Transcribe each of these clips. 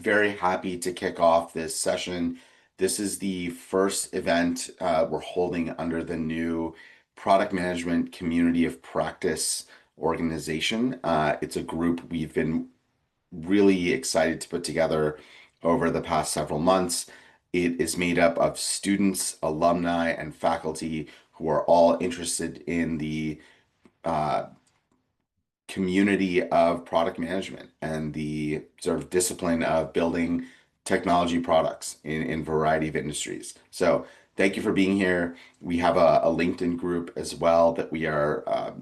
very happy to kick off this session. This is the first event we're holding under the new Product Management Community of Practice organization. It's a group we've been really excited to put together over the past several months. It is made up of students, alumni, and faculty who are all interested in the uh, community of product management and the sort of discipline of building technology products in a variety of industries. So thank you for being here. We have a LinkedIn group as well that we are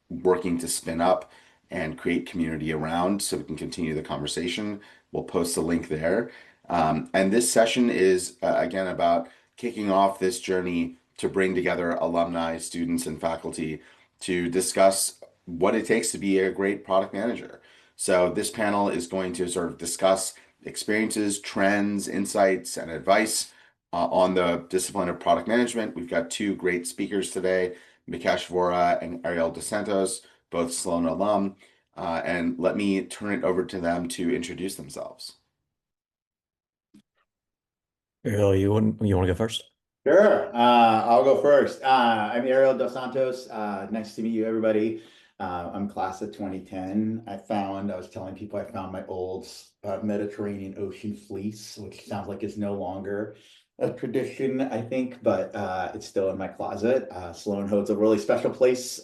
working to spin up and create community around so we can continue the conversation. We'll post the link there. And this session is, again, about kicking off this journey to bring together alumni, students, and faculty to discuss what it takes to be a great product manager. So this panel is going to sort of discuss experiences, trends, insights, and advice on the discipline of product management. We've got two great speakers today, Mikesh Vora and Ariel Dos Santos, both Sloan alum. And let me turn it over to them to introduce themselves. Ariel, you want to go first? Sure. I'll go first. I'm Ariel Dos Santos. Nice to meet you, everybody. I'm class of 2010. I was telling people I found my old Mediterranean Ocean fleece, which sounds like it's no longer a tradition, I think, but it's still in my closet. Sloan holds a really special place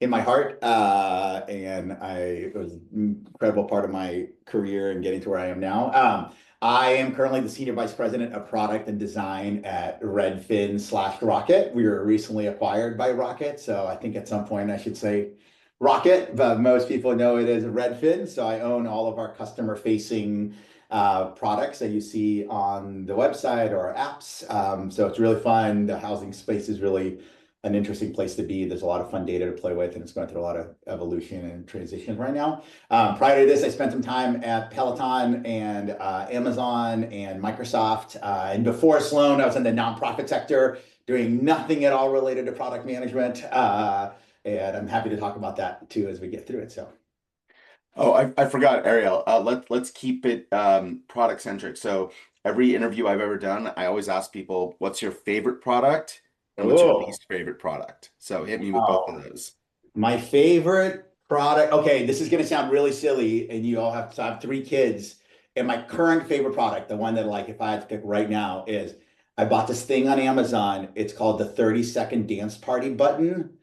in my heart, and it was an incredible part of my career and getting to where I am now. I am currently the Senior Vice President of Product and Design at Redfin/Rocket. We were recently acquired by Rocket, so I think at some point I should say Rocket, but most people know it as Redfin. So I own all of our customer-facing products that you see on the website or our apps. So it's really fun. The housing space is really an interesting place to be. There's a lot of fun data to play with, and it's going through a lot of evolution and transition right now. Prior to this, I spent some time at Peloton and Amazon and Microsoft. And before Sloan, I was in the nonprofit sector doing nothing at all related to product management. And I'm happy to talk about that too as we get through it. So. Oh, I forgot, Ariel. Let's keep it product centric. So every interview I've ever done, I always ask people, "What's your favorite product and what's your Oh, least favorite product?" So hit me with both of wow. those. My favorite product. Okay, this is going to sound really silly, and you all have. So I have three kids, and my current favorite product, the one that like if I had to pick right now, is I bought this thing on Amazon. It's called the 30-second dance party button.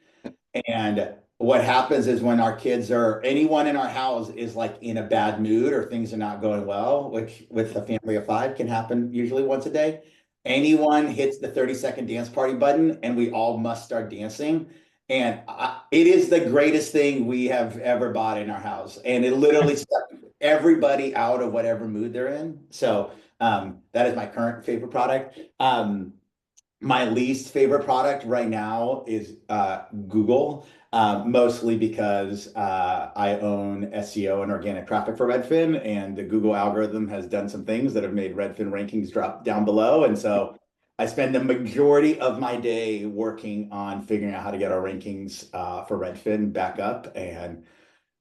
And what happens is when our kids or anyone in our house is like in a bad mood or things are not going well, which with a family of five can happen usually once a day, anyone hits the 30-second dance party button and we all must start dancing. And it is the greatest thing we have ever bought in our house. And it literally sucks everybody out of whatever mood they're in. So that is my current favorite product. My least favorite product right now is Google, mostly because I own SEO and organic traffic for Redfin, and the Google algorithm has done some things that have made Redfin rankings drop down below. And so I spend the majority of my day working on figuring out how to get our rankings for Redfin back up. And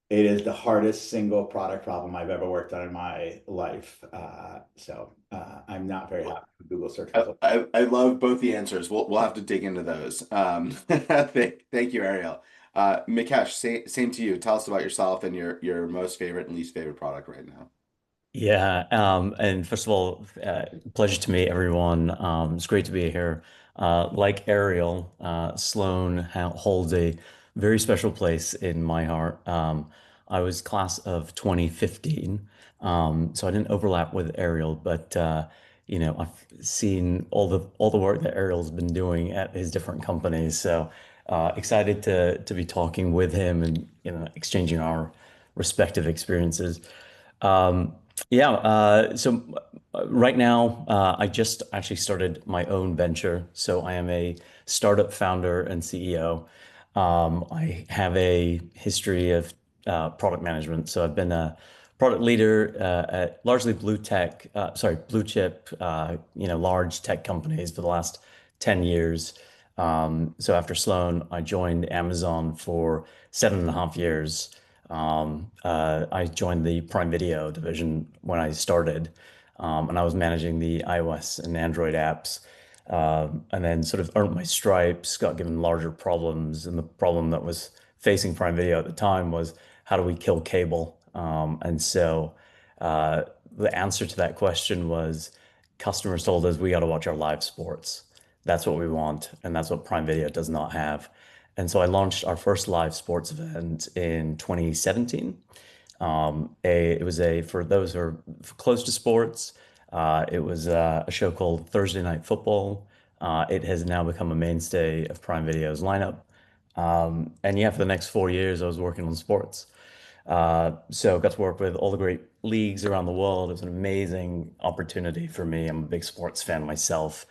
it is the hardest single product problem I've ever worked on in my life. I'm not very happy with Google search I, results. I love both the answers. We'll have to dig into those. Thank you, Ariel. Mikesh, same to you. Tell us about yourself and your most favorite and least favorite product right now. Yeah, and first of all, pleasure to meet everyone. It's great to be here. Like Ariel, Sloan holds a very special place in my heart. I was class of 2015, so I didn't overlap with Ariel, but I've seen all the work that Ariel's been doing at his different companies. So excited to be talking with him and exchanging our respective experiences. Um, yeah, right now, I just actually started my own venture. So I am a startup founder and CEO. I have a history of product management. So I've been a product leader at largely blue chip, large tech companies for the last 10 years. So after Sloan, I joined Amazon for 7.5 years. I joined the Prime Video division when I started, and I was managing the iOS and Android apps. And then sort of earned my stripes, got given larger problems, and the problem that was facing Prime Video at the time was how do we kill cable? Uh, the answer to that question was customers told us we got to watch our live sports. That's what we want, and that's what Prime Video does not have. And so I launched our first live sports event in 2017. It was for those who are close to sports, it was a show called Thursday Night Football. It has now become a mainstay of Prime Video's lineup. And yeah, for the next 4 years, I was working on sports. So got to work with all the great leagues around the world. It was an amazing opportunity for me. I'm a big sports fan myself.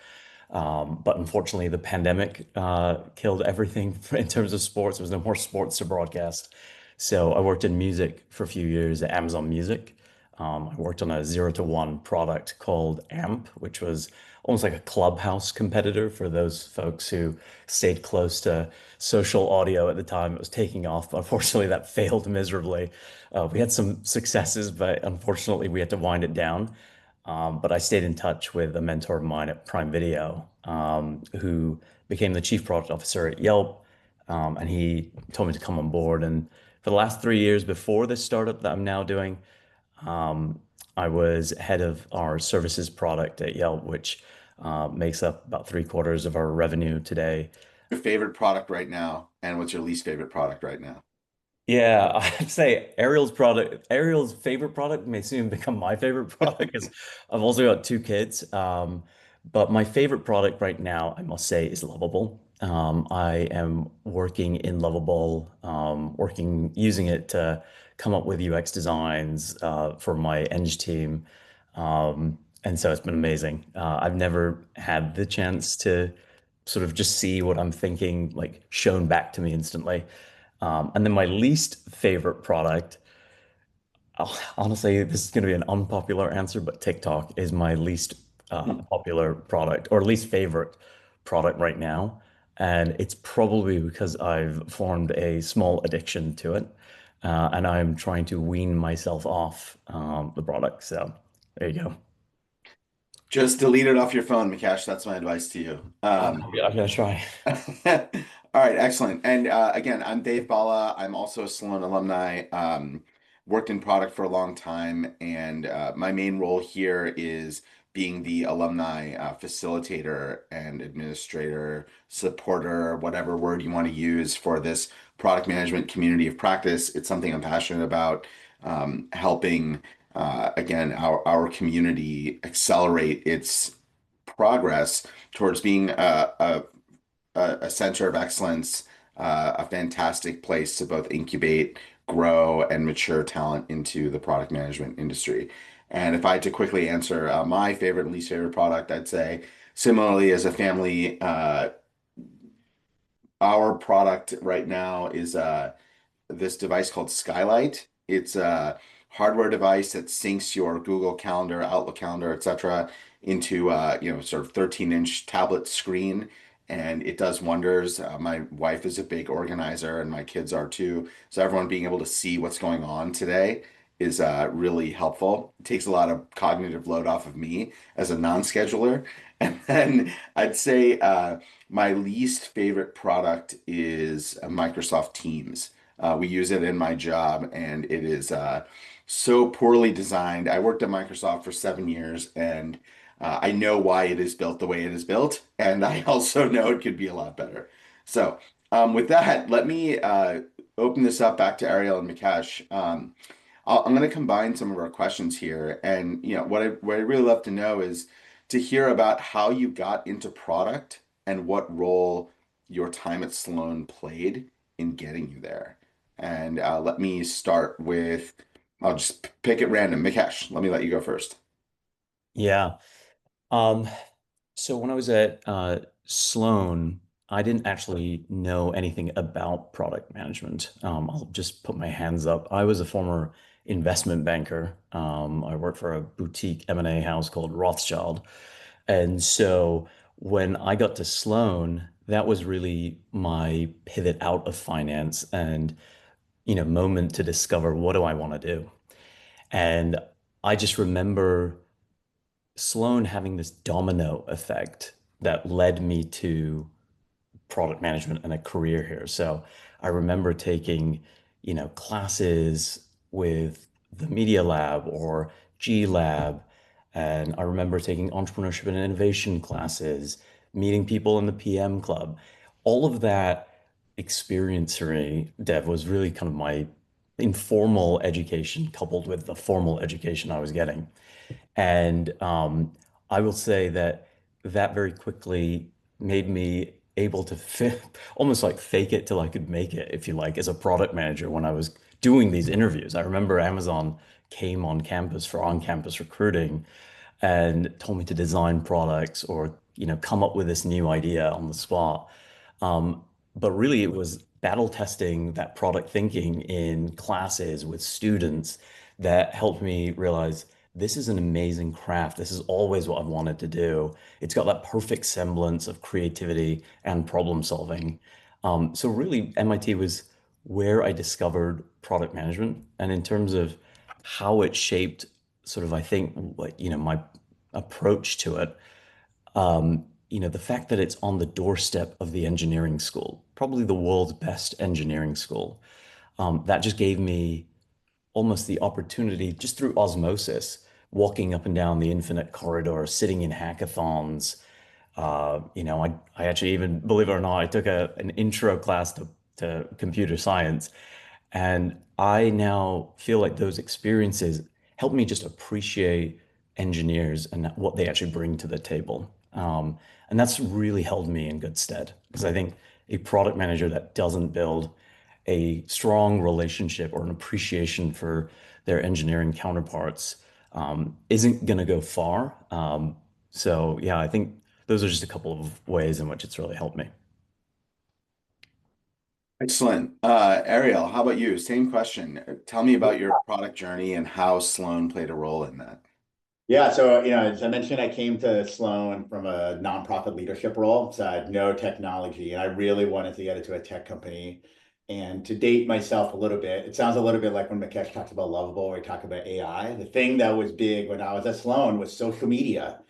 But unfortunately, the pandemic killed everything in terms of sports. There was no more sports to broadcast. So I worked in music for a few years at Amazon Music. I worked on a 0 to 1 product called AMP, which was almost like a Clubhouse competitor for those folks who stayed close to social audio at the time. It was taking off. Unfortunately, that failed miserably. We had some successes, but unfortunately, we had to wind it down. But I stayed in touch with a mentor of mine at Prime Video, who became the chief product officer at Yelp. And he told me to come on board. And for the last 3 years before this startup that I'm now doing, um, I was head of our services product at Yelp, which makes up about 3/4 of our revenue today. Your favorite product right now, and what's your least favorite product right now? Yeah, I'd say Ariel's favorite product may soon become my favorite product because I've also got 2 kids. But my favorite product right now, I must say, is Lovable. I am working in Lovable, using it to come up with UX designs for my Eng team. And so it's been amazing. I've never had the chance to sort of just see what I'm thinking, like shown back to me instantly. And then my least favorite product, honestly, this is going to be an unpopular answer, but TikTok is my least popular product or least favorite product right now. And it's probably because I've formed a small addiction to it. And I'm trying to wean myself off the product. So there you go. Just delete it off your phone, Mikesh. That's my advice to you. I'm gonna try. All right, excellent. And again, I'm Dave Bala. I'm also a Sloan alumni. Worked in product for a long time, and my main role here is being the alumni facilitator and administrator, supporter, whatever word you want to use for this product management community of practice. It's something I'm passionate about, helping again our community accelerate its progress towards being a center of excellence, a fantastic place to both incubate, grow, and mature talent into the product management industry. And if I had to quickly answer my favorite and least favorite product, I'd say similarly as a family, our product right now is this device called Skylight. It's a hardware device that syncs your Google Calendar, Outlook Calendar, etc., into sort of 13-inch tablet screen, and it does wonders. My wife is a big organizer, and my kids are too. So everyone being able to see what's going on today is really helpful. It takes a lot of cognitive load off of me as a non-scheduler. And then I'd say my least favorite product is Microsoft Teams. We use it in my job, and it is so poorly designed. I worked at Microsoft for 7 years, and I know why it is built the way it is built, and I also know it could be a lot better. So, with that, let me open this up back to Ariel and Mikesh. I'm going to combine some of our questions here, and what I really love to know is to hear about how you got into product and what role your time at Sloan played in getting you there. And let me start with, I'll just pick it random. Mikesh, let me let you go first. Yeah. Um, so when I was at Sloan, I didn't actually know anything about product management. I'll just put my hands up. I was a former investment banker. I worked for a boutique M&A house called Rothschild. And so when I got to Sloan, that was really my pivot out of finance. And moment to discover what do I want to do. And I just remember Sloan having this domino effect that led me to product management and a career here. So I remember taking, classes with the Media Lab or G Lab, and I remember taking entrepreneurship and innovation classes, meeting people in the PM club. All of that experience for me, Dev, was really kind of my informal education coupled with the formal education I was getting. And I will say that that very quickly made me able to almost like fake it till I could make it, if you like, as a product manager when I was doing these interviews. I remember Amazon came on campus for on-campus recruiting and told me to design products or, come up with this new idea on the spot. Um, but really, it was battle testing that product thinking in classes with students that helped me realize this is an amazing craft. This is always what I've wanted to do. It's got that perfect semblance of creativity and problem solving. So really, MIT was where I discovered product management. And in terms of how it shaped sort of, I think, like, my approach to it, the fact that it's on the doorstep of the engineering school, probably the world's best engineering school, that just gave me almost the opportunity, just through osmosis, walking up and down the infinite corridor, sitting in hackathons. I actually, even believe it or not, I took an intro class to computer science. And I now feel like those experiences help me just appreciate engineers and what they actually bring to the table. And that's really held me in good stead because I think a product manager that doesn't build a strong relationship or an appreciation for their engineering counterparts isn't going to go far. So, yeah, I think those are just a couple of ways in which it's really helped me. Excellent. Ariel, how about you? Same question. Tell me about your product journey and how Sloan played a role in that. Yeah, so as I mentioned, I came to Sloan from a nonprofit leadership role, so I had no technology, and I really wanted to get into a tech company. And to date myself a little bit, it sounds a little bit like when Mikesh talks about Lovable, we talk about AI. The thing that was big when I was at Sloan was social media.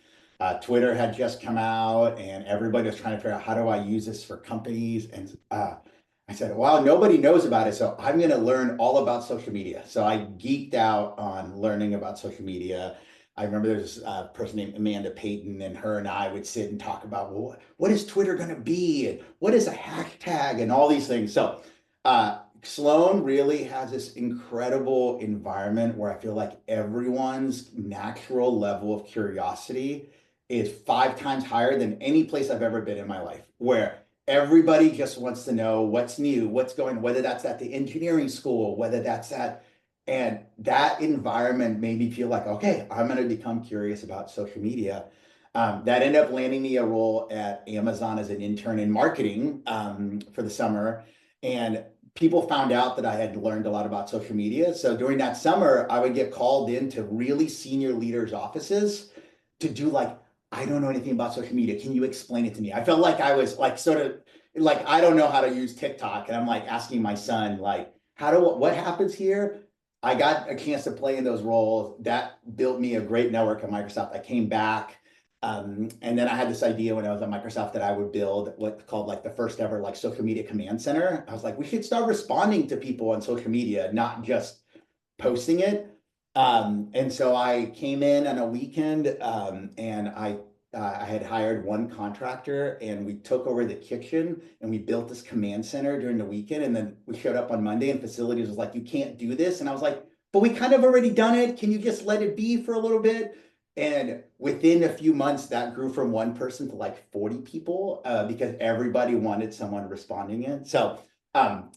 Twitter had just come out, and everybody was trying to figure out how do I use this for companies. And I said, well, nobody knows about it, so I'm going to learn all about social media. So I geeked out on learning about social media. I remember there's a person named Amanda Payton, and her and I would sit and talk about, well, what is Twitter going to be? And what is a hashtag and all these things. So Sloan really has this incredible environment where I feel like everyone's natural level of curiosity is 5 times higher than any place I've ever been in my life, where everybody just wants to know what's new, what's going, whether that's at the engineering school, whether that's at, and that environment made me feel like, okay, I'm going to become curious about social media. That ended up landing me a role at Amazon as an intern in marketing for the summer. And people found out that I had learned a lot about social media. So during that summer, I would get called into really senior leaders' offices to do like, I don't know anything about social media. Can you explain it to me? I felt like I was like sort of like I don't know how to use TikTok, and I'm like asking my son like, what happens here? I got a chance to play in those roles. That built me a great network at Microsoft. I came back, and then I had this idea when I was at Microsoft that I would build what's called like the first ever like social media command center. I was like, we should start responding to people on social media, not just posting it. And so I came in on a weekend, and I had hired one contractor, and we took over the kitchen and we built this command center during the weekend. And then we showed up on Monday, and facilities was like, you can't do this. And I was like, but we kind of already done it. Can you just let it be for a little bit? And within a few months, that grew from one person to like 40 people because everybody wanted someone responding in. So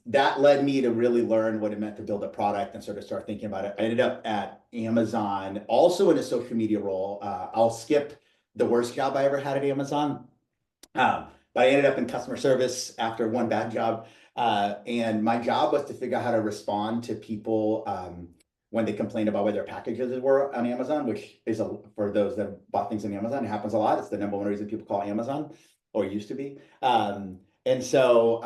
that led me to really learn what it meant to build a product and sort of start thinking about it. I ended up at Amazon, also in a social media role. I'll skip the worst job I ever had at Amazon. But I ended up in customer service after one bad job. And my job was to figure out how to respond to people when they complained about where their packages were on Amazon, which is for those that bought things on Amazon, it happens a lot. It's the number one reason people call Amazon, or used to be. And so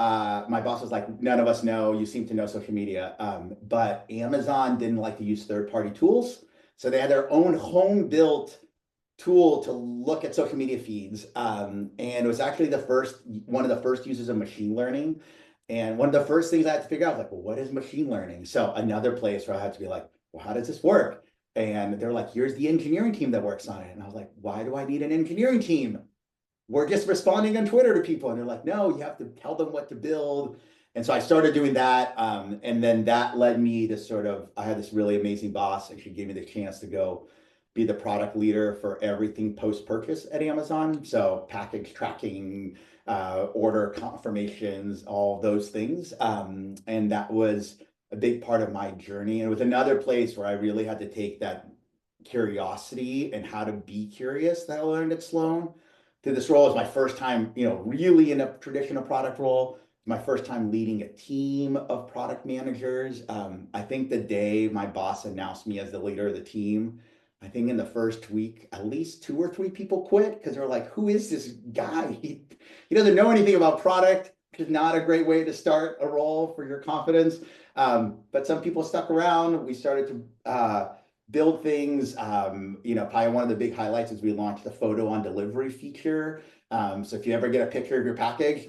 my boss was like, none of us know. You seem to know social media. But Amazon didn't like to use third-party tools. So they had their own home-built tool to look at social media feeds. And it was actually one of the first uses of machine learning. And one of the first things I had to figure out was like, well, what is machine learning? So another place where I had to be like, well, how does this work? And they're like, here's the engineering team that works on it. And I was like, why do I need an engineering team? We're just responding on Twitter to people. And they're like, no, you have to tell them what to build. And so I started doing that. And then that led me to I had this really amazing boss, and she gave me the chance to go be the product leader for everything post-purchase at Amazon. So package tracking, order confirmations, all those things. And that was a big part of my journey. And it was another place where I really had to take that curiosity and how to be curious that I learned at Sloan to this role. Is my first time, really in a traditional product role. My first time leading a team of product managers. I think the day my boss announced me as the leader of the team, I think in the first week, at least 2 or 3 people quit because they're like, who is this guy? He doesn't know anything about product, which is not a great way to start a role for your confidence. But some people stuck around. We started to build things. Probably one of the big highlights is we launched the photo on delivery feature. So if you ever get a picture of your package,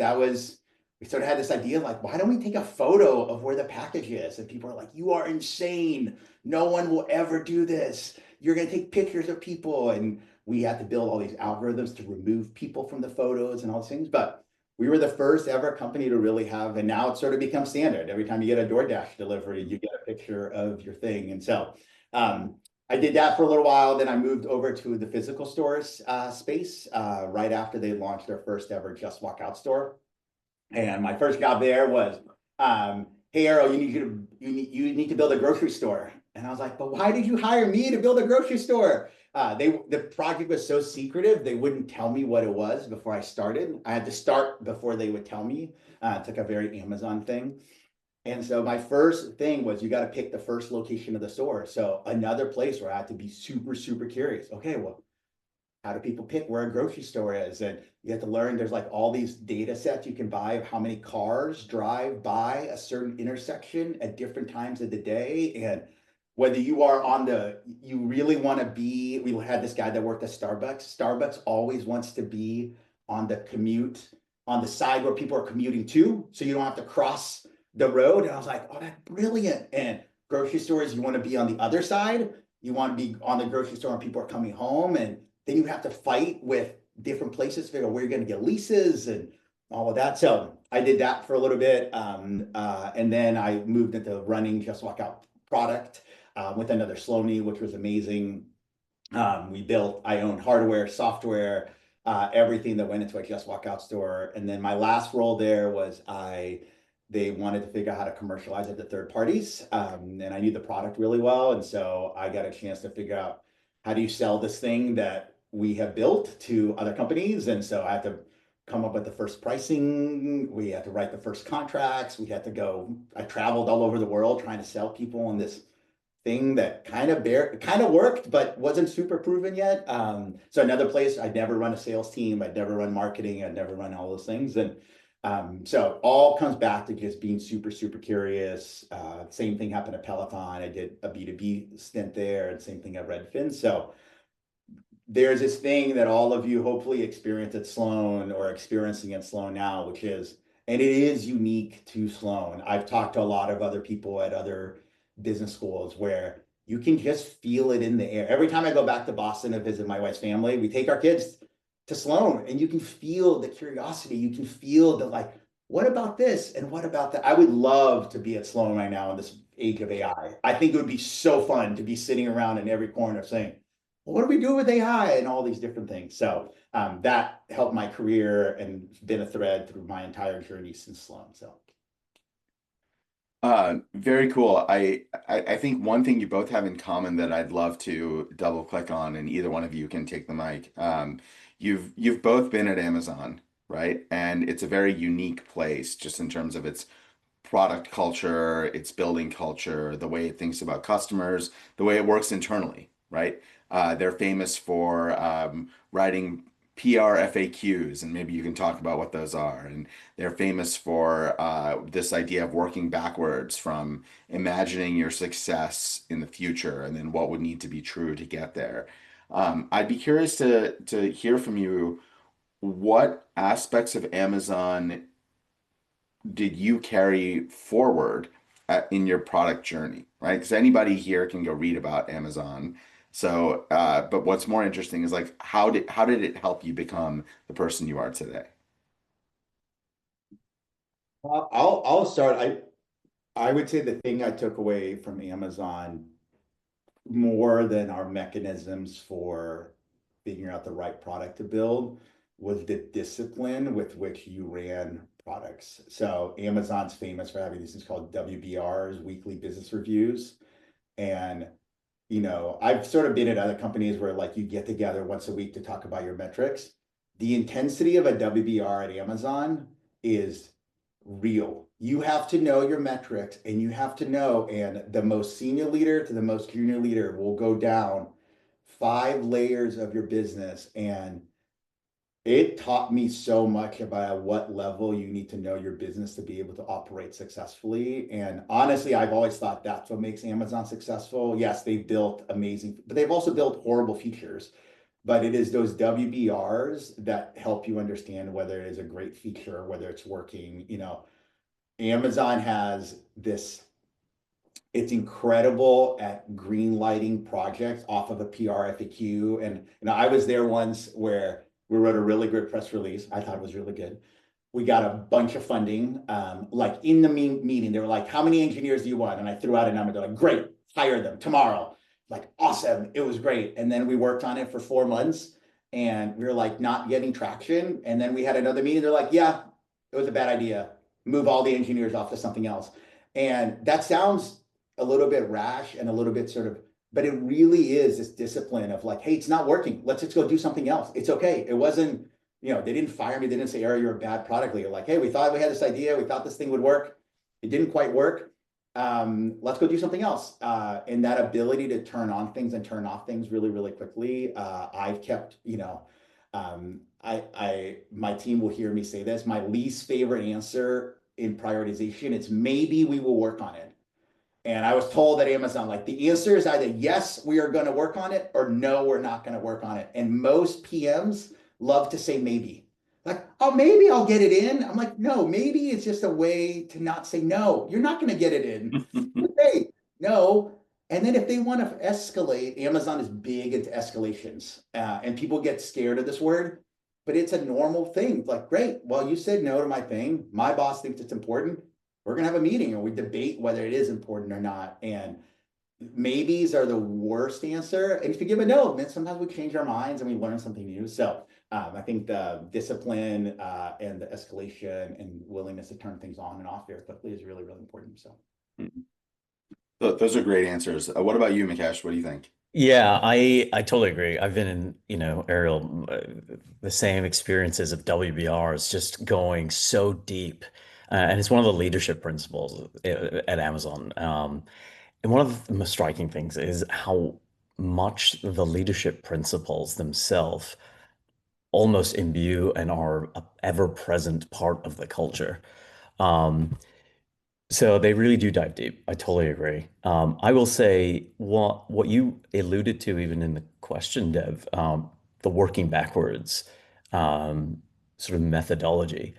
we sort of had this idea like, why don't we take a photo of where the package is? And people are like, you are insane. No one will ever do this. You're going to take pictures of people. And we had to build all these algorithms to remove people from the photos and all these things. But we were the first ever company to really have, and now it's sort of become standard. Every time you get a DoorDash delivery, you get a picture of your thing. And so I did that for a little while. Then I moved over to the physical stores space right after they launched their first ever Just Walk Out store. And my first job there was, hey, Ariel, you need to build a grocery store. And I was like, but why did you hire me to build a grocery store? The project was so secretive, they wouldn't tell me what it was before I started. I had to start before they would tell me. It's like a very Amazon thing. And so my first thing was you got to pick the first location of the store. So another place where I had to be super, super curious. Okay, well, how do people pick where a grocery store is? And you have to learn there's like all these data sets you can buy of how many cars drive by a certain intersection at different times of the day. And whether you are you really want to be, we had this guy that worked at Starbucks. Starbucks always wants to be on the commute, on the side where people are commuting to, so you don't have to cross the road. And I was like, oh, that's brilliant. And grocery stores, you want to be on the other side. You want to be on the grocery store when people are coming home. And then you have to fight with different places to figure out where you're going to get leases and all of that. So I did that for a little bit. And then I moved into running Just Walk Out product with another Sloaney, which was amazing. I owned hardware, software, everything that went into a Just Walk Out store. And then my last role there was they wanted to figure out how to commercialize it to third parties. And I knew the product really well. And so I got a chance to figure out how do you sell this thing that we have built to other companies. And so I had to come up with the first pricing. We had to write the first contracts. I traveled all over the world trying to sell people on this thing that kind of worked, but wasn't super proven yet. So another place, I'd never run a sales team. I'd never run marketing. I'd never run all those things. And so it all comes back to just being super, super curious. Same thing happened at Peloton. I did a B2B stint there, and same thing at Redfin. So there's this thing that all of you hopefully experience at Sloan or experiencing at Sloan now, and it is unique to Sloan. I've talked to a lot of other people at other business schools where you can just feel it in the air. Every time I go back to Boston to visit my wife's family, we take our kids to Sloan, and you can feel the curiosity. You can feel the like, what about this? And what about that? I would love to be at Sloan right now in this age of AI. I think it would be so fun to be sitting around in every corner saying, well, what do we do with AI and all these different things? So that helped my career and been a thread through my entire journey since Sloan. So. Very cool. I think one thing you both have in common that I'd love to double click on, and either one of you can take the mic. You've both been at Amazon, right? And it's a very unique place just in terms of its product culture, its building culture, the way it thinks about customers, the way it works internally, right? They're famous for writing PR FAQs, and maybe you can talk about what those are. And they're famous for this idea of working backwards from imagining your success in the future and then what would need to be true to get there. I'd be curious to hear from you what aspects of Amazon did you carry forward in your product journey, right? Because anybody here can go read about Amazon. So, but what's more interesting is like how did it help you become the person you are today? I'll start. I would say the thing I took away from Amazon more than our mechanisms for figuring out the right product to build was the discipline with which you ran products. So Amazon's famous for having these things called WBRs, weekly business reviews. And I've sort of been at other companies where like you get together once a week to talk about your metrics. The intensity of a WBR at Amazon is real. You have to know your metrics and you have to know, and the most senior leader to the most junior leader will go down 5 layers of your business. And it taught me so much about at what level you need to know your business to be able to operate successfully. And honestly, I've always thought that's what makes Amazon successful. Yes, they've built amazing, but they've also built horrible features. But it is those WBRs that help you understand whether it is a great feature, whether it's working. Amazon has this, it's incredible at green lighting projects off of a PR FAQ. And I was there once where we wrote a really good press release. I thought it was really good. We got a bunch of funding. Like in the meeting, they were like, how many engineers do you want? And I threw out a number. They're like, great, hire them tomorrow. Like, awesome. It was great. And then we worked on it for 4 months and we were like not getting traction. And then we had another meeting. They're like, yeah, it was a bad idea. Move all the engineers off to something else. And that sounds a little bit rash and a little bit sort of, but it really is this discipline of like, hey, it's not working. Let's just go do something else. It's okay. It wasn't, they didn't fire me. They didn't say, Ariel, you're a bad product leader. Like, hey, we thought we had this idea. We thought this thing would work. It didn't quite work. Let's go do something else. And that ability to turn on things and turn off things really, really quickly. I've kept, my team will hear me say this. My least favorite answer in prioritization, it's maybe we will work on it. And I was told at Amazon, like the answer is either yes, we are going to work on it, or no, we're not going to work on it. And most PMs love to say maybe. Like, oh, maybe I'll get it in. I'm like, no, maybe it's just a way to not say no. You're not going to get it in. Hey, no. And then if they want to escalate, Amazon is big into escalations, and people get scared of this word, but it's a normal thing. Like, great. Well, you said no to my thing. My boss thinks it's important. We're going to have a meeting and we debate whether it is important or not. And maybes are the worst answer. And if you give a no, then sometimes we change our minds and we learn something new. So I think the discipline and the escalation and willingness to turn things on and off very quickly is really, really important. So Those are great answers. What about you, Mikesh? What do you think? Yeah, I totally agree. I've been in, Ariel, the same experiences of WBRs, just going so deep. And it's one of the leadership principles at Amazon. And one of the most striking things is how much the leadership principles themselves almost imbue and are a ever-present part of the culture. Um, so they really do dive deep. I totally agree. I will say what you alluded to even in the question, Dev, the working backwards sort of methodology.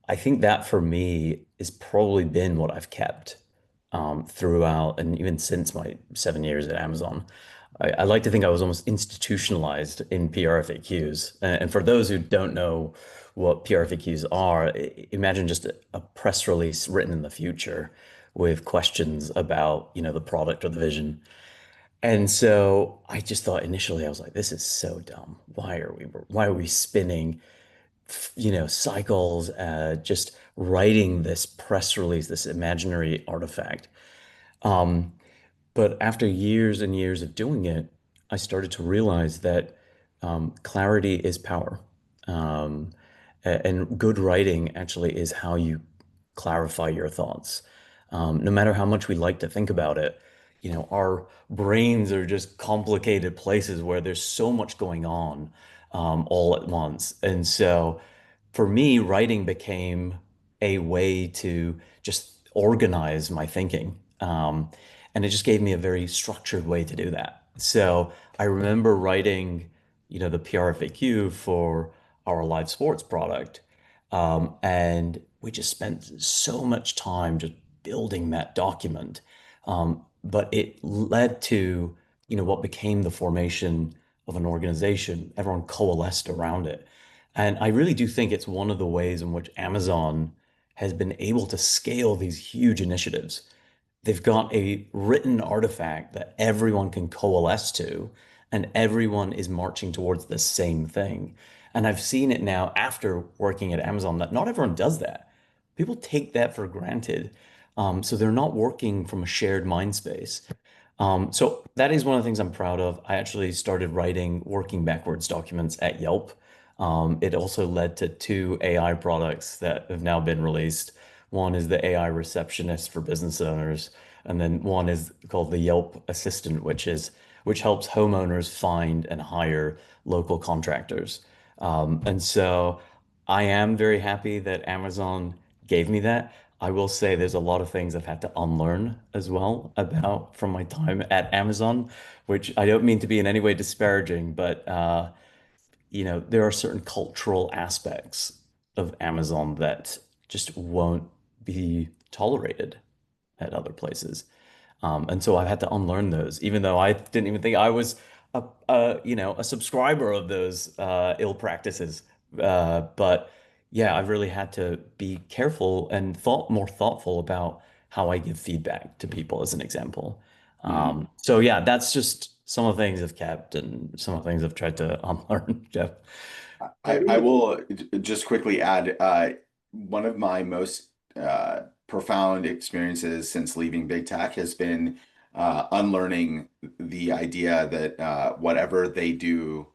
I think that for me has probably been what I've kept throughout and even since my 7 years at Amazon. I like to think I was almost institutionalized in PRFAQs. And for those who don't know what PRFAQs are, imagine just a press release written in the future with questions about, the product or the vision. And so I just thought initially, I was like, this is so dumb. Why are we spinning, cycles, just writing this press release, this imaginary artifact? Um, but after years and years of doing it, I started to realize that clarity is power. Um, and good writing actually is how you clarify your thoughts. No matter how much we like to think about it, our brains are just complicated places where there's so much going on. all at once. And so for me, writing became a way to just organize my thinking. And it just gave me a very structured way to do that. So I remember writing, the PRFAQ for our live sports product. And we just spent so much time just building that document. But it led to, what became the formation of an organization. Everyone coalesced around it. And I really do think it's one of the ways in which Amazon has been able to scale these huge initiatives. They've got a written artifact that everyone can coalesce to, and everyone is marching towards the same thing. And I've seen it now after working at Amazon that not everyone does that. People take that for granted. So they're not working from a shared mind space. So that is one of the things I'm proud of. I actually started writing working backwards documents at Yelp. It also led to two AI products that have now been released. One is the AI receptionist for business owners, and then one is called the Yelp Assistant, which helps homeowners find and hire local contractors. And so I am very happy that Amazon gave me that. I will say there's a lot of things I've had to unlearn as well about from my time at Amazon, which I don't mean to be in any way disparaging, but there are certain cultural aspects of Amazon that just won't be tolerated at other places. And so I've had to unlearn those, even though I didn't even think I was a subscriber of those ill practices. But yeah, I've really had to be careful and more thoughtful about how I give feedback to people, as an example. Mhm. So yeah, that's just some of the things I've kept and some of the things I've tried to unlearn, Jeff. I will just quickly add one of my most profound experiences since leaving big tech has been unlearning the idea that whatever they do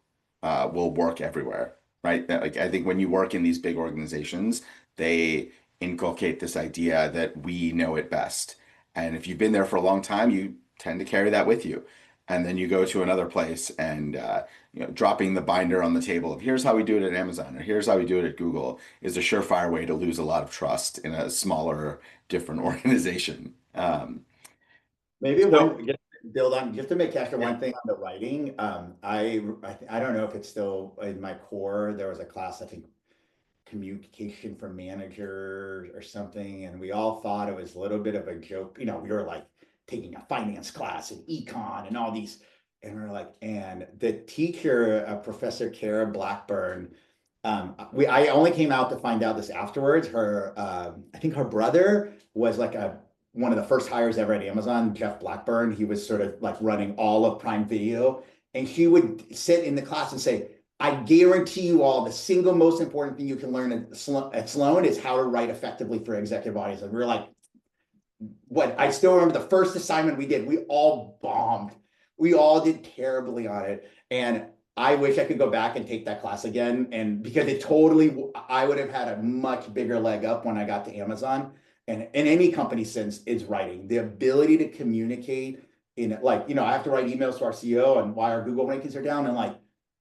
will work everywhere, right? That, like, I think when you work in these big organizations, they inculcate this idea that we know it best. And if you've been there for a long time, you tend to carry that with you. And then you go to another place and dropping the binder on the table of here's how we do it at Amazon or here's how we do it at Google is a surefire way to lose a lot of trust in a smaller, different organization. Maybe So one just to build on just to make extra yeah. one thing on the writing. I don't know if it's still in my core. There was a class, I think, communication for managers or something, and we all thought it was a little bit of a joke. We were like taking a finance class and econ and all these, and we're like, and the teacher, Professor Kara Blackburn, I only came out to find out this afterwards. I think her brother was like a one of the first hires ever at Amazon, Jeff Blackburn. He was sort of like running all of Prime Video, and she would sit in the class and say, I guarantee you all the single most important thing you can learn at Sloan is how to write effectively for executive audience. And we are like, what I still remember the first assignment we did, we all bombed. We all did terribly on it. And I wish I could go back and take that class again. And because I would have had a much bigger leg up when I got to Amazon and in any company since is writing. The ability to communicate in I have to write emails to our CEO and why our Google rankings are down. And like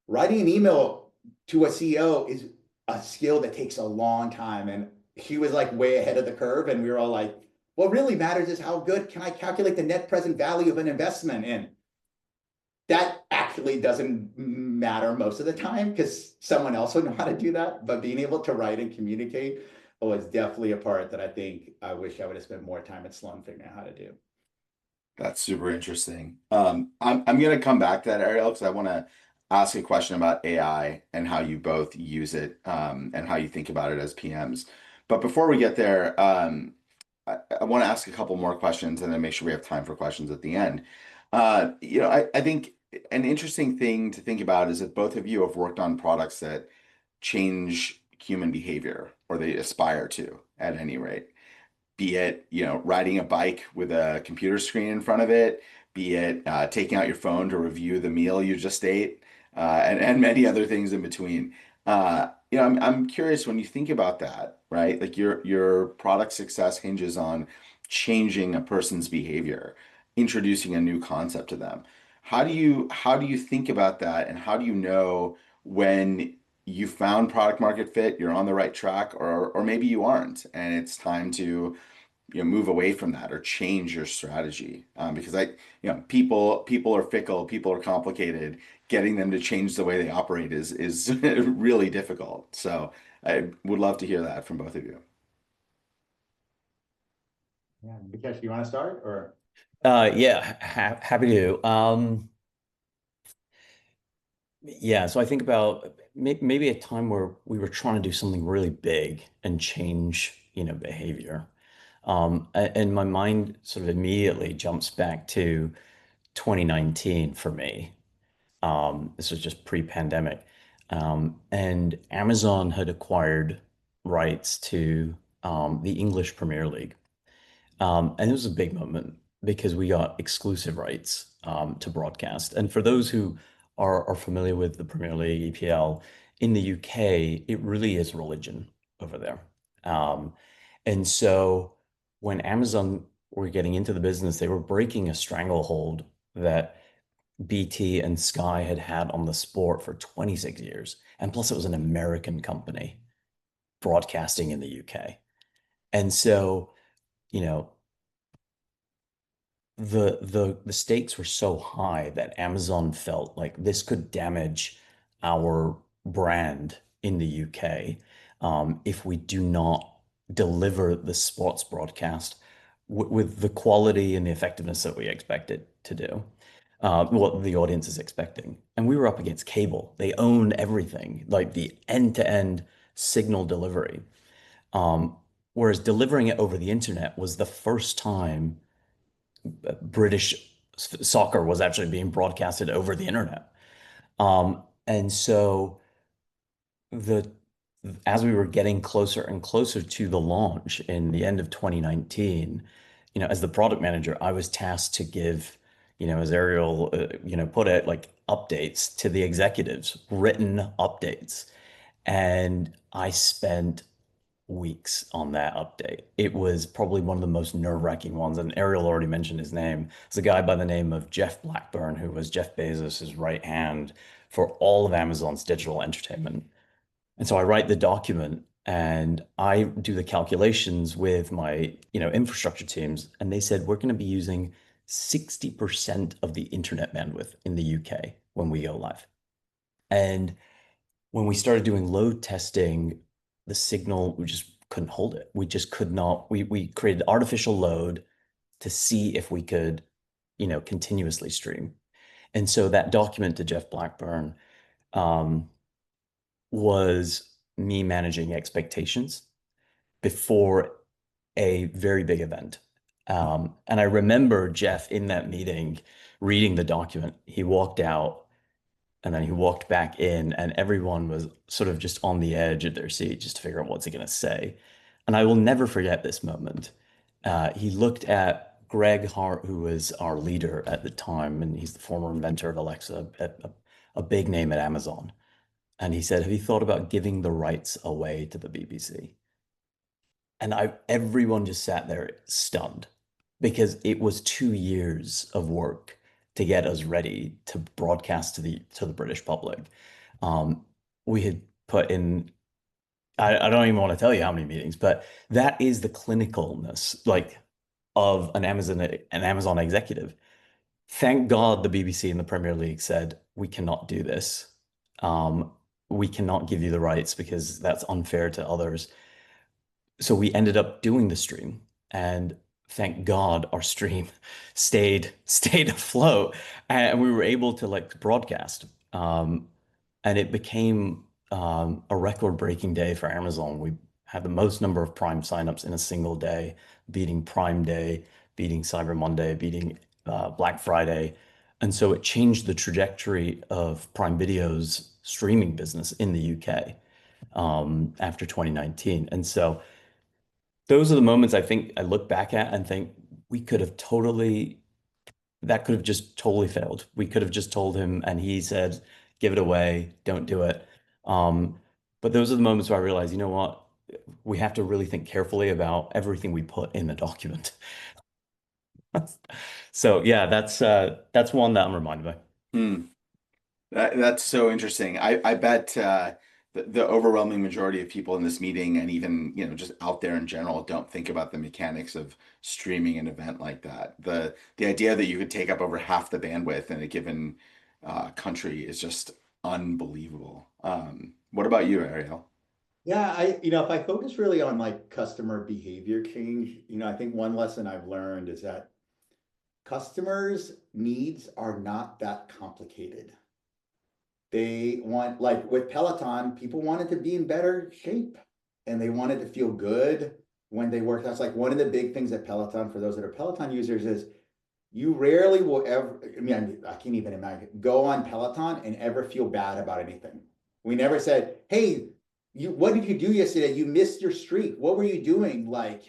writing an email to a CEO is a skill that takes a long time. And she was like way ahead of the curve. And we were all like, what really matters is how good can I calculate the net present value of an investment in? That actually doesn't matter most of the time because someone else would know how to do that. But being able to write and communicate was definitely a part that I think I wish I would have spent more time at Sloan figuring out how to do. That's super interesting. I'm gonna come back to that, Ariel, because I want to ask a question about AI and how you both use it, and how you think about it as PMs. But before we get there, I want to ask a couple more questions and then make sure we have time for questions at the end. I think an interesting thing to think about is that both of you have worked on products that change human behavior, or they aspire to, at any rate, be it, riding a bike with a computer screen in front of it, be it taking out your phone to review the meal you just ate, and many other things in between. I'm curious when you think about that, right? Like your product success hinges on changing a person's behavior, introducing a new concept to them. How do you think about that, and how do you know when you found product market fit, you're on the right track, or maybe you aren't, and it's time to move away from that or change your strategy. Because people are fickle, people are complicated. Getting them to change the way they operate is really difficult. So I would love to hear that from both of you. Yeah, Mikesh, you want to start or? Yeah, happy to. Yeah, so I think about maybe a time where we were trying to do something really big and change, behavior. And my mind sort of immediately jumps back to 2019 for me. This was just pre-pandemic. And Amazon had acquired rights to the English Premier League. And it was a big moment because we got exclusive rights to broadcast. And for those who are familiar with the Premier League, EPL, in the UK, it really is religion over there. Um, and so when Amazon were getting into the business, they were breaking a stranglehold that BT and Sky had had on the sport for 26 years. And plus, it was an American company broadcasting in the UK. And so, you know, the stakes were so high that Amazon felt like this could damage our brand in the UK if we do not deliver the sports broadcast with the quality and the effectiveness that we expect it to do, what the audience is expecting. And we were up against cable. They owned everything, like the end-to-end signal delivery. Um, Whereas delivering it over the internet was the first time British soccer was actually being broadcasted over the internet. And so the as we were getting closer and closer to the launch in the end of 2019, as the product manager, I was tasked to give, as Ariel, put it, like updates to the executives, written updates. And I spent weeks on that update. It was probably one of the most nerve-wracking ones, and Ariel already mentioned his name. It's a guy by the name of Jeff Blackburn, who was Jeff Bezos's right hand for all of Amazon's digital entertainment. And so I write the document and I do the calculations with my, infrastructure teams, and they said we're going to be using 60% of the internet bandwidth in the UK when we go live. And when we started doing load testing, the signal, we just couldn't hold it. We just could not. We created artificial load to see if we could, continuously stream. And so that document to Jeff Blackburn um, was me managing expectations before a very big event. And I remember Jeff in that meeting reading the document. He walked out and then he walked back in, and everyone was sort of just on the edge of their seat just to figure out what's he going to say. And I will never forget this moment. He looked at Greg Hart, who was our leader at the time, and he's the former inventor of Alexa, a big name at Amazon. And he said, "Have you thought about giving the rights away to the BBC?" And everyone just sat there stunned because it was 2 years of work to get us ready to broadcast to the British public. Um, we had put in, I don't even want to tell you how many meetings, but that is the clinicalness like of an Amazon executive. Thank God the BBC and the Premier League said we cannot do this. Um, we cannot give you the rights because that's unfair to others. So we ended up doing the stream, and thank God our stream stayed afloat, and we were able to like broadcast. And it became a record-breaking day for Amazon. We had the most number of Prime signups in a single day, beating Prime Day, beating Cyber Monday, beating Black Friday. And so it changed the trajectory of Prime Video's streaming business in the UK after 2019. And so those are the moments I think I look back at and think we could have totally, that could have just totally failed. We could have just told him and he said, give it away, don't do it. But those are the moments where I realize, you know what? We have to really think carefully about everything we put in the document. So yeah, that's one that I'm reminded by. Hmm. That's so interesting. I bet the overwhelming majority of people in this meeting and even, just out there in general don't think about the mechanics of streaming an event like that. The idea that you could take up over half the bandwidth in a given country is just unbelievable. What about you, Ariel? Yeah, if I focus really on like customer behavior change, I think one lesson I've learned is that customers' needs are not that complicated. They want, like with Peloton, people wanted to be in better shape and they wanted to feel good when they work. That's like one of the big things at Peloton for those that are Peloton users is you rarely will ever, I mean, I can't even imagine, go on Peloton and ever feel bad about anything. We never said, hey, what did you do yesterday? You missed your streak. What were you doing? Like,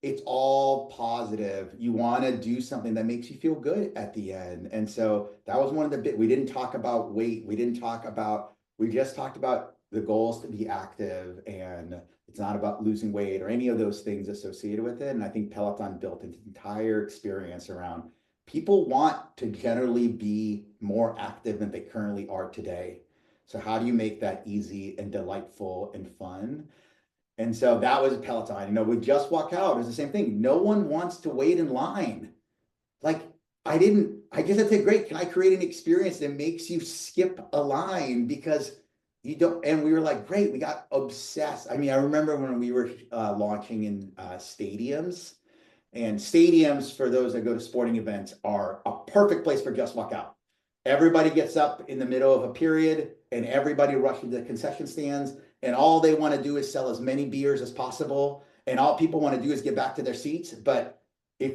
it's all positive. You want to do something that makes you feel good at the end. And so that was one of the big, we didn't talk about weight. We just talked about the goals to be active, and it's not about losing weight or any of those things associated with it. And I think Peloton built an entire experience around people want to generally be more active than they currently are today. So how do you make that easy and delightful and fun? And so that was Peloton. We just walk out. It's the same thing. No one wants to wait in line. Like, I just have to say, great, can I create an experience that makes you skip a line because you don't, and we were like, great, we got obsessed. I mean, I remember when we were launching in stadiums, and stadiums, for those that go to sporting events, are a perfect place for just walk out. Everybody gets up in the middle of a period and everybody rushes to the concession stands, and all they want to do is sell as many beers as possible. And all people want to do is get back to their seats. But if,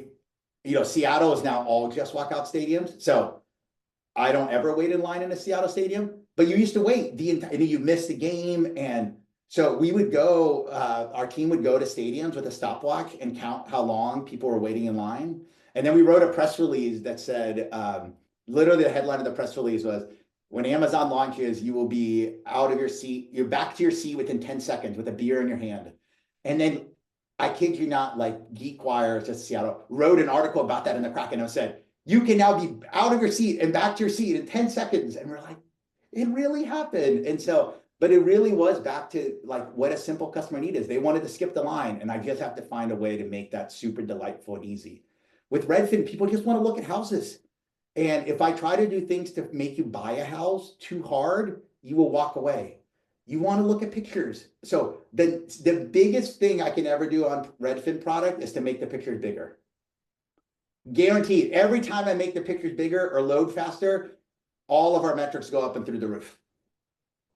Seattle is now all just walk out stadiums. So I don't ever wait in line in a Seattle stadium, but you used to wait the entire, you missed the game. And so we would go, our team would go to stadiums with a stopwatch and count how long people were waiting in line. And then we wrote a press release that said, literally the headline of the press release was, when Amazon launches, you will be out of your seat, you're back to your seat within 10 seconds with a beer in your hand. And then, I kid you not, like GeekWire, just Seattle, wrote an article about that in the Kraken and said, you can now be out of your seat and back to your seat in 10 seconds. And we're like, it really happened. And so, but it really was back to like what a simple customer need is. They wanted to skip the line, and I just have to find a way to make that super delightful and easy. With Redfin, people just want to look at houses. And if I try to do things to make you buy a house too hard, you will walk away. You want to look at pictures. So the biggest thing I can ever do on Redfin product is to make the pictures bigger. Guaranteed. Every time I make the pictures bigger or load faster, all of our metrics go up and through the roof.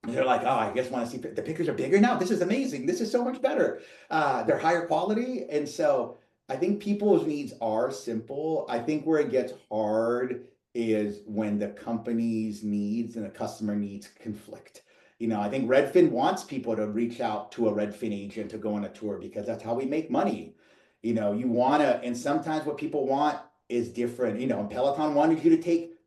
And they're like, oh, I just want to see the pictures are bigger now. This is amazing. This is so much better. They're higher quality. And so I think people's needs are simple. I think where it gets hard is when the company's needs and the customer needs conflict. I think Redfin wants people to reach out to a Redfin agent to go on a tour because that's how we make money. You want to, and sometimes what people want is different. And Peloton wanted you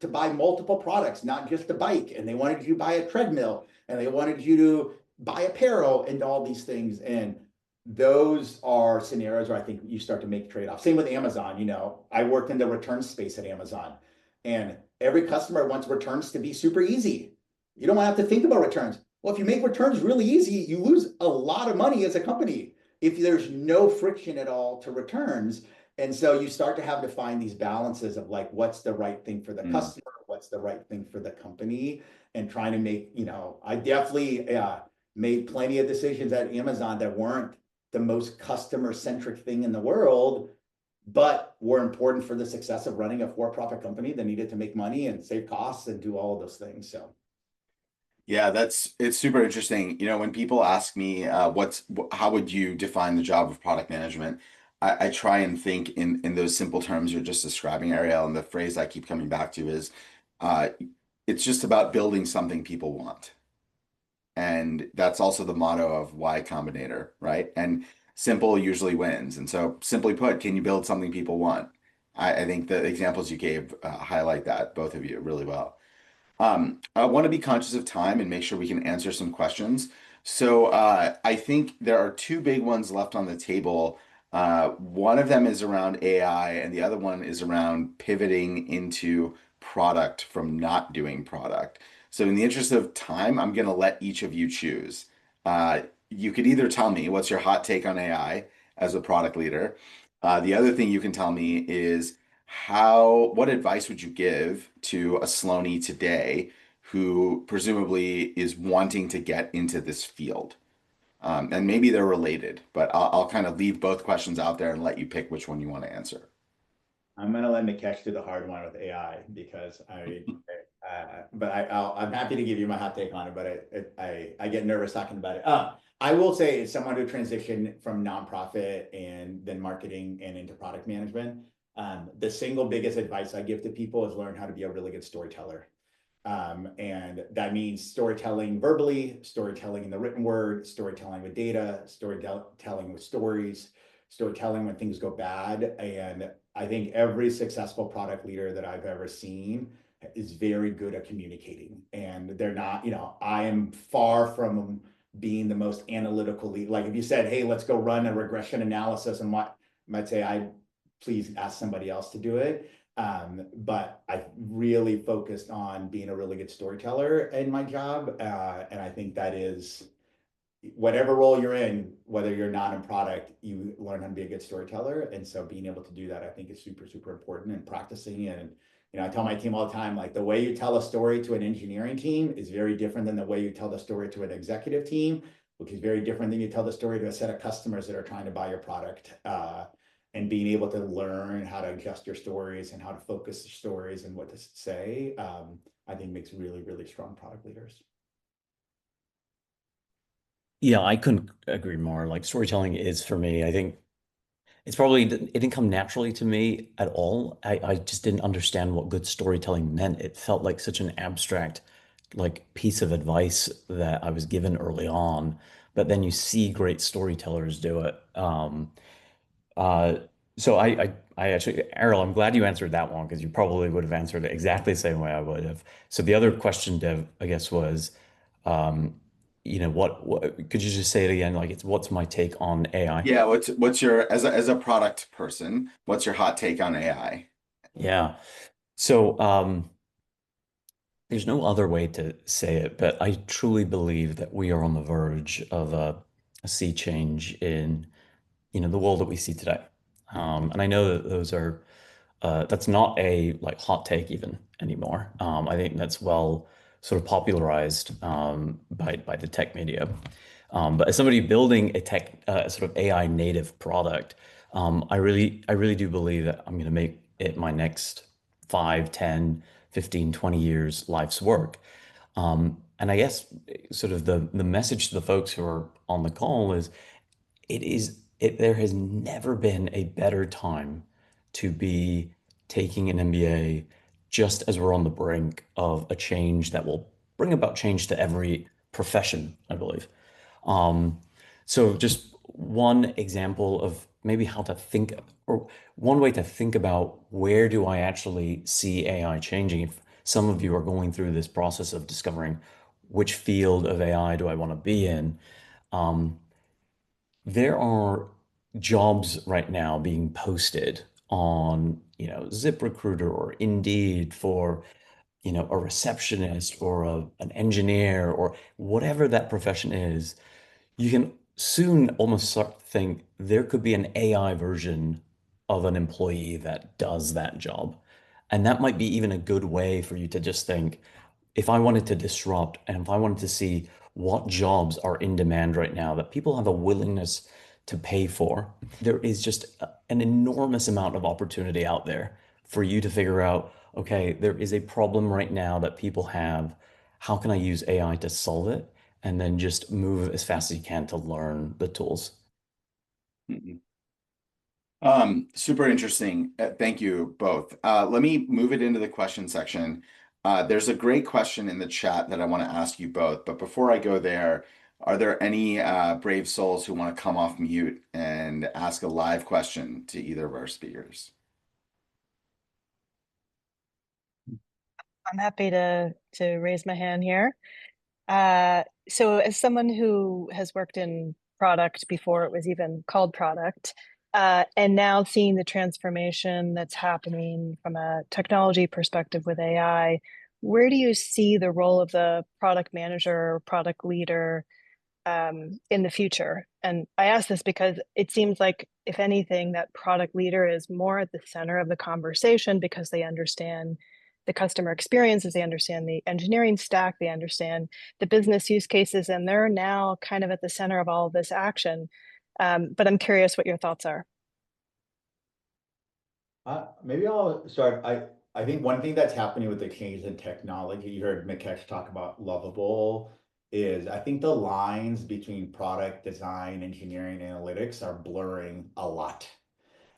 to buy multiple products, not just a bike. And they wanted you to buy a treadmill, and they wanted you to buy apparel and all these things. And those are scenarios where I think you start to make trade-offs. Same with Amazon. I worked in the return space at Amazon, and every customer wants returns to be super easy. You don't want to have to think about returns. Well, if you make returns really easy, you lose a lot of money as a company if there's no friction at all to returns. And so you start to have to find these balances of like, what's the right thing for the customer? What's the right thing for the company? And trying to make, I definitely made plenty of decisions at Amazon that weren't the most customer-centric thing in the world, but were important for the success of running a for-profit company that needed to make money and save costs and do all of those things. So. Yeah, it's super interesting. When people ask me, how would you define the job of product management? I try and think in those simple terms you're just describing, Ariel, and the phrase I keep coming back to is, uh, it's just about building something people want. And that's also the motto of Y Combinator, right? And simple usually wins. And so simply put, can you build something people want? I think the examples you gave highlight that, both of you, really well. I want to be conscious of time and make sure we can answer some questions. So I think there are two big ones left on the table. One of them is around AI, and the other one is around pivoting into product from not doing product. So in the interest of time, I'm going to let each of you choose. You could either tell me what's your hot take on AI as a product leader. The other thing you can tell me is what advice would you give to a Sloaney today who presumably is wanting to get into this field? And maybe they're related, but I'll kind of leave both questions out there and let you pick which one you want to answer. I'm gonna let Mikesh do the hard one with AI because I'm happy to give you my hot take on it, but I get nervous talking about it. I will say, as someone who transitioned from nonprofit and then marketing and into product management, the single biggest advice I give to people is learn how to be a really good storyteller. And that means storytelling verbally, storytelling in the written word, storytelling with data, storytelling with stories, storytelling when things go bad. And I think every successful product leader that I've ever seen is very good at communicating. And they're not, I am far from being the most analytical lead. Like if you said, hey, let's go run a regression analysis and what I might say, please ask somebody else to do it. But I really focused on being a really good storyteller in my job. And I think that is whatever role you're in, whether you're not in product, you learn how to be a good storyteller. And so being able to do that, I think is super, super important, and practicing. And, I tell my team all the time, like the way you tell a story to an engineering team is very different than the way you tell the story to an executive team, which is very different than you tell the story to a set of customers that are trying to buy your product. And being able to learn how to adjust your stories and how to focus your stories and what to say, I think makes really, really strong product leaders. Yeah, I couldn't agree more. Like storytelling is for me, I think it didn't come naturally to me at all. I just didn't understand what good storytelling meant. It felt like such an abstract, like piece of advice that I was given early on. But then you see great storytellers do it. Uh, so I actually, Ariel, I'm glad you answered that one because you probably would have answered it exactly the same way I would have. So the other question, Dev, I guess was, um, what could you just say it again? Like what's my take on AI? Yeah, what's your as a product person, what's your hot take on AI? Yeah. So there's no other way to say it, but I truly believe that we are on the verge of a sea change in, the world that we see today. And I know that that's not a like hot take even anymore. I think that's well sort of popularized by the tech media. But as somebody building a sort of AI native product, I really do believe that I'm going to make it my next 5, 10, 15, 20 years life's work. And I guess sort of the message to the folks who are on the call is there has never been a better time to be taking an MBA just as we're on the brink of a change that will bring about change to every profession, I believe. Um, so just one example of maybe how to think, or one way to think about where do I actually see AI changing? If some of you are going through this process of discovering which field of AI do I want to be in, um, there are jobs right now being posted on, ZipRecruiter or Indeed for, a receptionist or an engineer or whatever that profession is. You can soon almost start to think there could be an AI version of an employee that does that job. And that might be even a good way for you to just think, if I wanted to disrupt and if I wanted to see what jobs are in demand right now that people have a willingness to pay for, there is just an enormous amount of opportunity out there for you to figure out, okay, there is a problem right now that people have. How can I use AI to solve it? And then just move as fast as you can to learn the tools. Mhm. Super interesting. Thank you both. Let me move it into the question section. There's a great question in the chat that I want to ask you both, but before I go there, are there any brave souls who want to come off mute and ask a live question to either of our speakers? I'm happy to raise my hand here. So as someone who has worked in product before it was even called product, and now seeing the transformation that's happening from a technology perspective with AI, where do you see the role of the product manager or product leader in the future? And I ask this because it seems like, if anything, that product leader is more at the center of the conversation because they understand the customer experiences, they understand the engineering stack, they understand the business use cases, and they're now kind of at the center of all of this action. But I'm curious what your thoughts are. Maybe I'll start. I think one thing that's happening with the change in technology, you heard Mikesh talk about lovable, is I think the lines between product design, engineering, analytics are blurring a lot.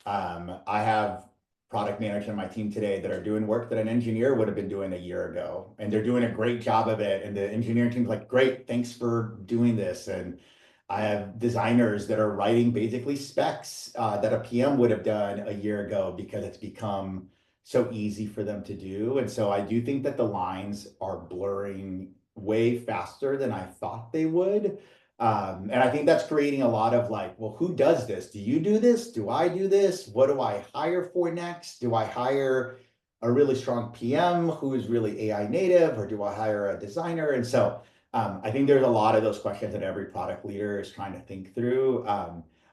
I have product managers on my team today that are doing work that an engineer would have been doing a year ago, and they're doing a great job of it. And the engineering team's like, great, thanks for doing this. And I have designers that are writing basically specs that a PM would have done a year ago because it's become so easy for them to do. And so I do think that the lines are blurring way faster than I thought they would. And I think that's creating a lot of like, well, who does this? Do you do this? Do I do this? What do I hire for next? Do I hire a really strong PM who is really AI native, or do I hire a designer? And so I think there's a lot of those questions that every product leader is trying to think through.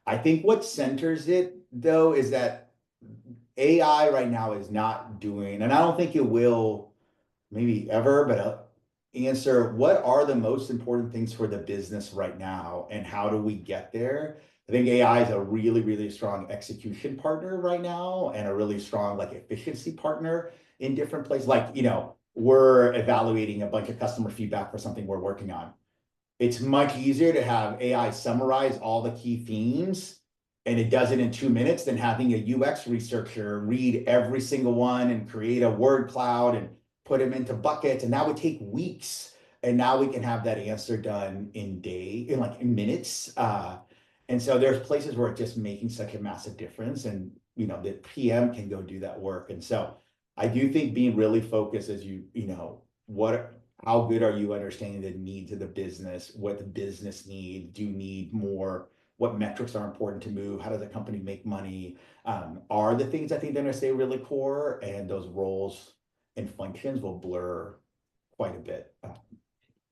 I think what centers it though is that AI right now is not doing, and I don't think it will maybe ever, but answer what are the most important things for the business right now and how do we get there? I think AI is a really, really strong execution partner right now and a really strong like efficiency partner in different places. Like, we're evaluating a bunch of customer feedback for something we're working on. It's much easier to have AI summarize all the key themes, and it does it in 2 minutes, than having a UX researcher read every single one and create a word cloud and put them into buckets. And that would take weeks. And now we can have that answer done in minutes. And so there's places where it's just making such a massive difference. And, the PM can go do that work. And so I do think being really focused as how good are you understanding the needs of the business, what the business needs, do you need more, what metrics are important to move, how does a company make money, are the things I think they're going to stay really core, and those roles and functions will blur quite a bit.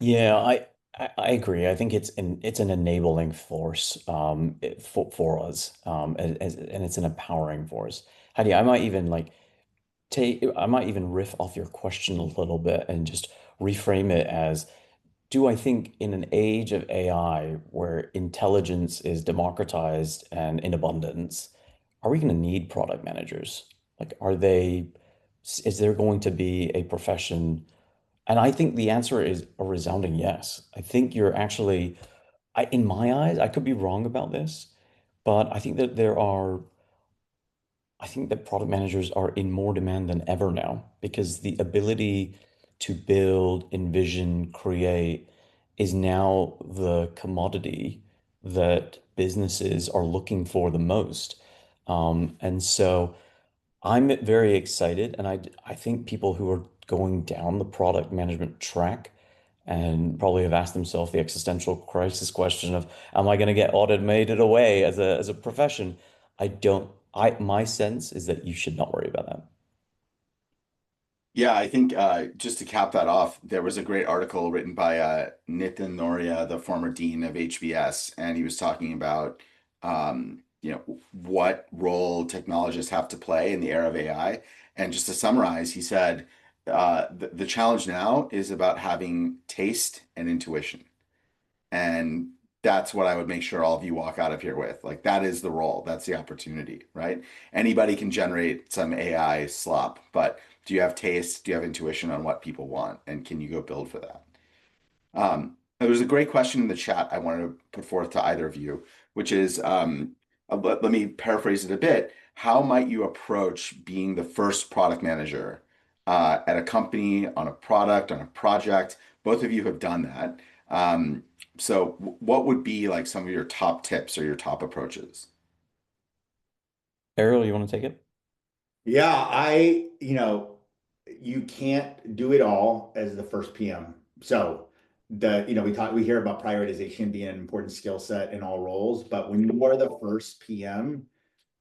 Yeah, I agree. I think it's an enabling force for us, and it's an empowering force. Heidi, I might even riff off your question a little bit and just reframe it as, do I think in an age of AI where intelligence is democratized and in abundance, are we going to need product managers? Like, is there going to be a profession? And I think the answer is a resounding yes. I think you're actually, in my eyes, I could be wrong about this, but I think that product managers are in more demand than ever now because the ability to build, envision, create is now the commodity that businesses are looking for the most. And so I'm very excited, and I think people who are going down the product management track and probably have asked themselves the existential crisis question of, am I going to get automated away as a profession? I don't. My sense is that you should not worry about that. Yeah, I think just to cap that off, there was a great article written by Nitin Noria, the former dean of HBS, and he was talking about what role technologists have to play in the era of AI. And just to summarize, he said the challenge now is about having taste and intuition. And that's what I would make sure all of you walk out of here with. Like, that is the role, that's the opportunity, right? Anybody can generate some AI slop, but do you have taste? Do you have intuition on what people want? And can you go build for that? There was a great question in the chat I wanted to put forth to either of you, which is let me paraphrase it a bit. How might you approach being the first product manager at a company, on a product, on a project? Both of you have done that. So what would be like some of your top tips or your top approaches? Ariel, you want to take it? Yeah, you can't do it all as the first PM. So we hear about prioritization being an important skill set in all roles, but when you are the first PM,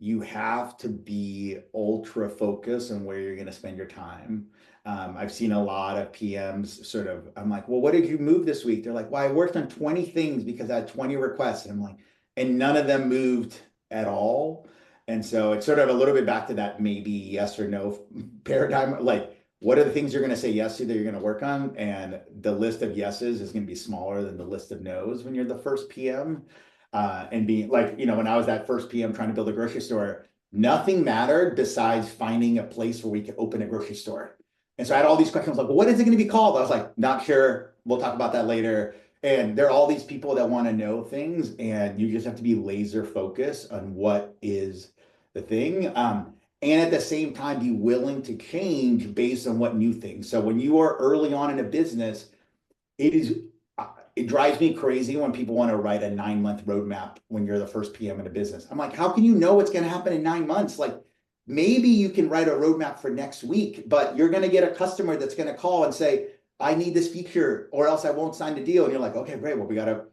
you have to be ultra focused on where you're going to spend your time. I've seen a lot of PMs sort of, I'm like, well, what did you move this week? They're like, well, I worked on 20 things because I had 20 requests. And I'm like, and none of them moved at all. And so it's sort of a little bit back to that maybe yes or no paradigm. Like, what are the things you're going to say yes to that you're going to work on? And the list of yeses is going to be smaller than the list of nos when you're the first PM. And being like, when I was that first PM trying to build a grocery store, nothing mattered besides finding a place where we could open a grocery store. And so I had all these questions like, well, what is it going to be called? I was like, not sure. We'll talk about that later. And there are all these people that want to know things, and you just have to be laser focused on what is the thing. And at the same time, be willing to change based on what new things. So when you are early on in a business, it is it drives me crazy when people want to write a 9-month roadmap when you're the first PM in a business. I'm like, how can you know what's going to happen in 9 months? Like, maybe you can write a roadmap for next week, but you're going to get a customer that's going to call and say, I need this feature or else I won't sign the deal. And you're like, okay, great. Well, we got to.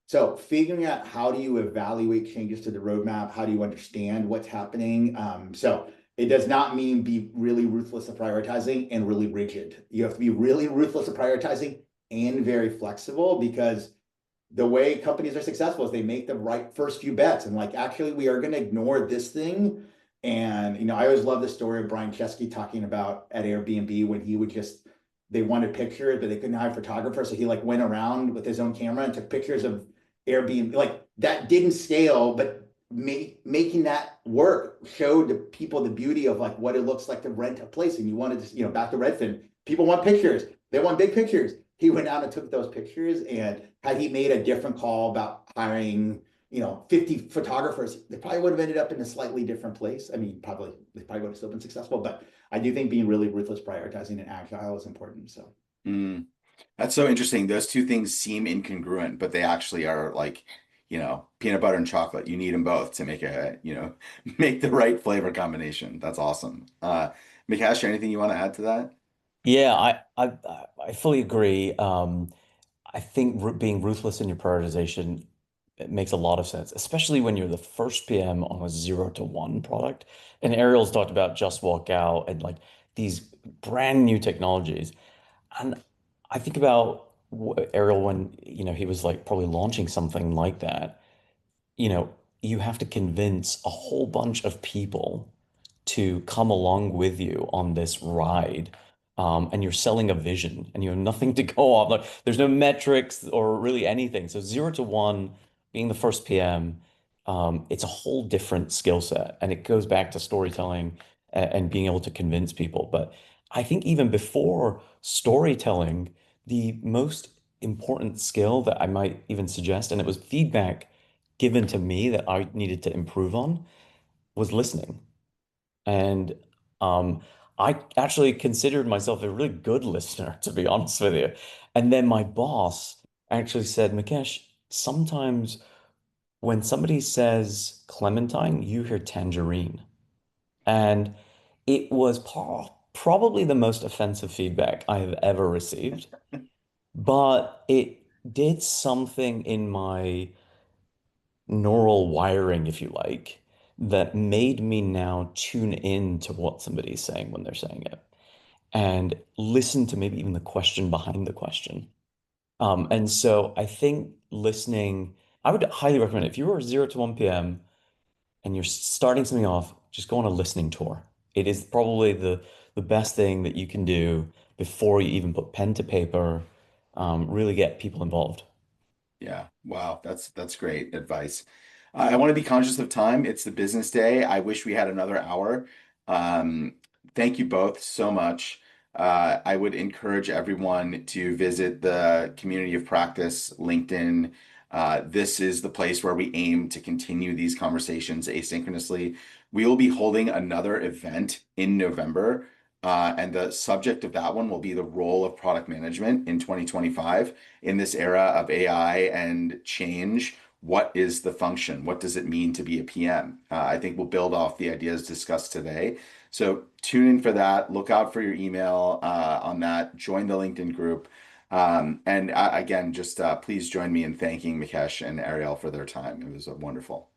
So figuring out how do you evaluate changes to the roadmap? How do you understand what's happening? So it does not mean be really ruthless at prioritizing and really rigid. You have to be really ruthless at prioritizing and very flexible, because the way companies are successful is they make the right first few bets and like, actually, we are going to ignore this thing. And, I always love the story of Brian Chesky talking about at Airbnb when he would they wanted pictures, but they couldn't hire photographers. So he like went around with his own camera and took pictures of Airbnb. Like, that didn't scale, but making that work showed the people the beauty of like what it looks like to rent a place. And you wanted to, back to Redfin, people want pictures. They want big pictures. He went out and took those pictures, and had he made a different call about hiring, 50 photographers, they probably would have ended up in a slightly different place. I mean, they probably would have still been successful, but I do think being really ruthless prioritizing and agile is important. So That's so interesting. Those two things seem incongruent, but they actually are like, peanut butter and chocolate. You need them both to make make the right flavor combination. That's awesome. Mikesh, anything you want to add to that? Yeah, I fully agree. I think being ruthless in your prioritization, it makes a lot of sense, especially when you're the first PM on a 0 to 1 product. And Ariel's talked about Just Walk Out and like these brand new technologies. And I think about Ariel when, he was like probably launching something like that. You know, you have to convince a whole bunch of people to come along with you on this ride. And you're selling a vision and you have nothing to go off. Like there's no metrics or really anything. So 0 to 1, being the first PM, it's a whole different skill set. And it goes back to storytelling and being able to convince people. But I think even before storytelling, the most important skill that I might even suggest, and it was feedback given to me that I needed to improve on, was listening. And I actually considered myself a really good listener, to be honest with you. And then my boss actually said, Mikesh, sometimes when somebody says clementine, you hear tangerine. And it was probably the most offensive feedback I have ever received. But it did something in my neural wiring, if you like, that made me now tune in to what somebody's saying when they're saying it and listen to maybe even the question behind the question. And so I think listening, I would highly recommend it. If you were 0 to 1 PM and you're starting something off, just go on a listening tour. It is probably the best thing that you can do before you even put pen to paper, really get people involved. Yeah. Wow. That's great advice. I want to be conscious of time. It's the business day. I wish we had another hour. Um, Thank you both so much. I would encourage everyone to visit the Community of Practice LinkedIn. This is the place where we aim to continue these conversations asynchronously. We will be holding another event in November, and the subject of that one will be the role of product management in 2025 in this era of AI and change. What is the function? What does it mean to be a PM? I think we'll build off the ideas discussed today. So tune in for that. Look out for your email on that. Join the LinkedIn group. And again, just please join me in thanking Mikesh and Ariel for their time. It was wonderful.